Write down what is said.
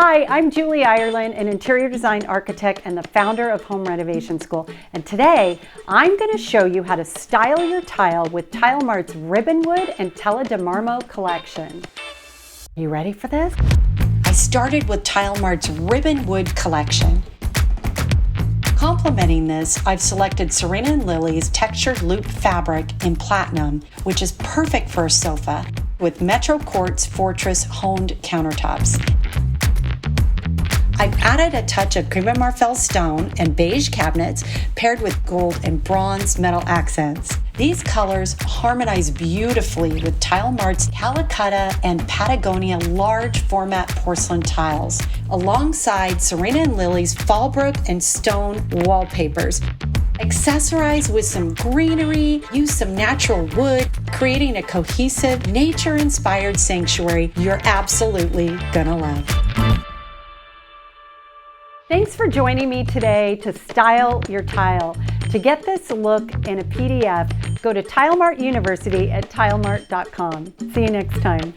Hi, I'm Julie Ireland, an interior design architect and the founder of Home Renovation School. And today, I'm going to show you how to style your tile with Tile Mart's Ribbon Wood and Tela de Marmo collection. You ready for this? I started with Tile Mart's Ribbon Wood collection. Complementing this, I've selected Serena & Lily's textured loop fabric in platinum, which is perfect for a sofa, with Metro Quartz Fortress honed countertops. I've added a touch of cream of Marfell stone and beige cabinets paired with gold and bronze metal accents. These colors harmonize beautifully with Tile Mart's Calcutta and Patagonia large format porcelain tiles, alongside Serena & Lily's Fallbrook and stone wallpapers. Accessorize with some greenery, use some natural wood, creating a cohesive, nature-inspired sanctuary you're absolutely gonna love. Thanks for joining me today to style your tile. To get this look in a PDF, go to Tile Mart University at tilemart.com. See you next time.